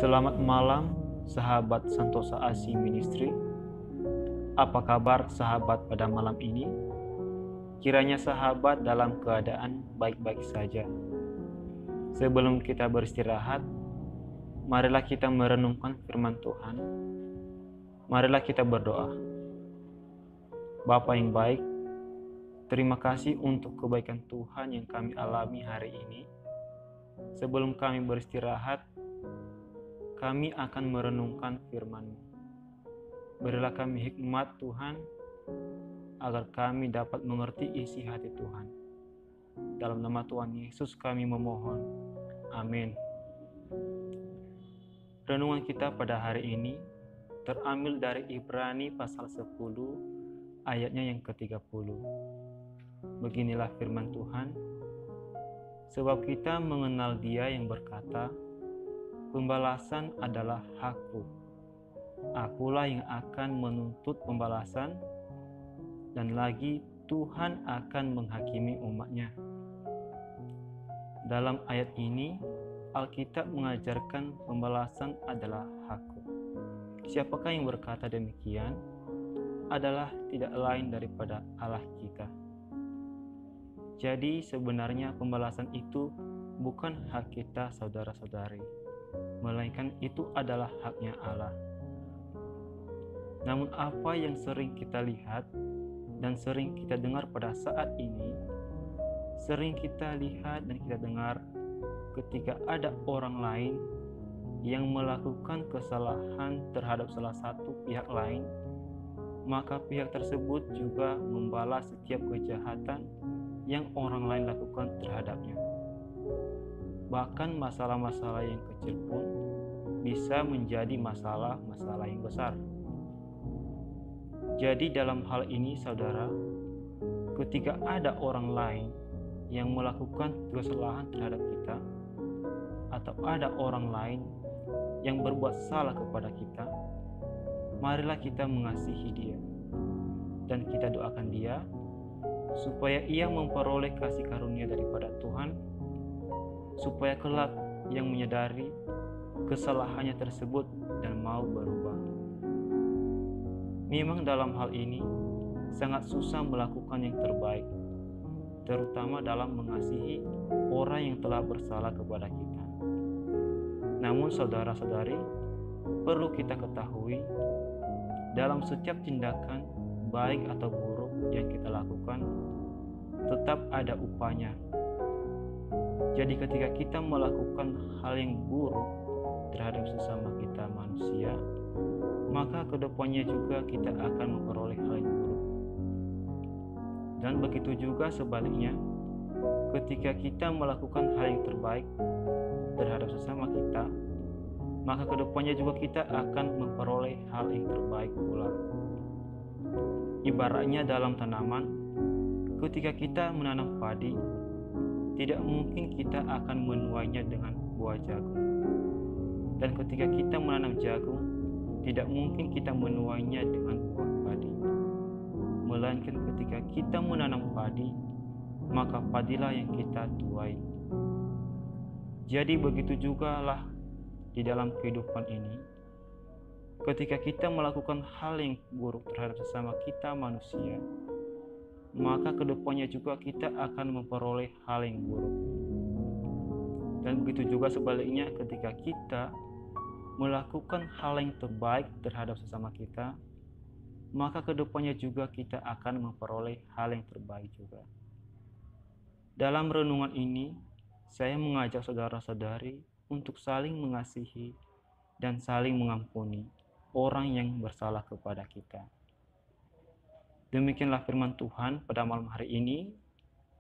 Selamat malam, sahabat Santosa Asi Ministry. Apa kabar sahabat pada malam ini? Kiranya sahabat dalam keadaan baik-baik saja. Sebelum kita beristirahat, marilah kita merenungkan firman Tuhan. Marilah kita berdoa. Bapa yang baik, terima kasih untuk kebaikan Tuhan yang kami alami hari ini. Sebelum kami beristirahat, kami akan merenungkan firman-Mu. Berilah kami hikmat Tuhan, agar kami dapat mengerti isi hati Tuhan. Dalam nama Tuhan Yesus kami memohon. Amin. Renungan kita pada hari ini terambil dari Ibrani pasal 10 ayatnya yang ke-30. Beginilah firman Tuhan. Sebab kita mengenal Dia yang berkata, pembalasan adalah hakku. Akulah yang akan menuntut pembalasan, dan lagi Tuhan akan menghakimi umat-Nya. Dalam ayat ini, Alkitab mengajarkan pembalasan adalah hakku. Siapakah yang berkata demikian? Adalah tidak lain daripada Allah kita. Jadi sebenarnya pembalasan itu bukan hak kita saudara-saudari, melainkan itu adalah haknya Allah. Namun apa yang sering kita lihat dan sering kita dengar pada saat ini, sering kita lihat dan kita dengar ketika ada orang lain yang melakukan kesalahan terhadap salah satu pihak lain, maka pihak tersebut juga membalas setiap kejahatan yang orang lain lakukan terhadapnya. Bahkan masalah-masalah yang kecil pun bisa menjadi masalah-masalah yang besar. Jadi dalam hal ini saudara, ketika ada orang lain yang melakukan kesalahan terhadap kita, atau ada orang lain yang berbuat salah kepada kita, marilah kita mengasihi dia, dan kita doakan dia supaya ia memperoleh kasih karunia daripada Tuhan, supaya kelak yang menyadari kesalahannya tersebut dan mau berubah. Memang dalam hal ini sangat susah melakukan yang terbaik, terutama dalam mengasihi orang yang telah bersalah kepada kita. Namun saudara-saudari, perlu kita ketahui, dalam setiap tindakan baik atau buruk yang kita lakukan, tetap ada upahnya. Jadi ketika kita melakukan hal yang buruk terhadap sesama kita manusia, maka kedepannya juga kita akan memperoleh hal yang buruk. Dan begitu juga sebaliknya, ketika kita melakukan hal yang terbaik terhadap sesama kita, maka kedepannya juga kita akan memperoleh hal yang terbaik pula. Ibaratnya dalam tanaman, ketika kita menanam padi, tidak mungkin kita akan menuainya dengan buah jagung. Dan ketika kita menanam jagung, tidak mungkin kita menuainya dengan buah padi. Melainkan ketika kita menanam padi, maka padilah yang kita tuai. Jadi begitu jugalah di dalam kehidupan ini. Ketika kita melakukan hal yang buruk terhadap sesama kita manusia, maka kedepannya juga kita akan memperoleh hal yang buruk. Dan begitu juga sebaliknya, ketika kita melakukan hal yang terbaik terhadap sesama kita, maka kedepannya juga kita akan memperoleh hal yang terbaik juga. Dalam renungan ini, saya mengajak saudara-saudari untuk saling mengasihi dan saling mengampuni orang yang bersalah kepada kita. Demikianlah firman Tuhan pada malam hari ini.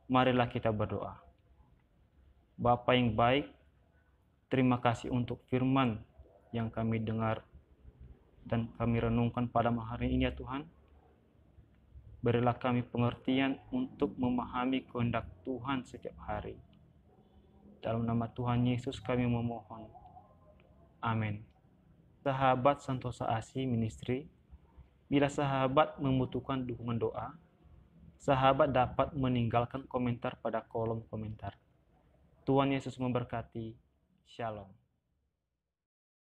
Marilah kita berdoa. Bapa yang baik, terima kasih untuk firman yang kami dengar dan kami renungkan pada malam hari ini ya Tuhan. Berilah kami pengertian untuk memahami kehendak Tuhan setiap hari. Dalam nama Tuhan Yesus kami memohon. Amin. Sahabat Santosa Asi Ministry, bila sahabat membutuhkan dukungan doa, sahabat dapat meninggalkan komentar pada kolom komentar. Tuhan Yesus memberkati. Shalom.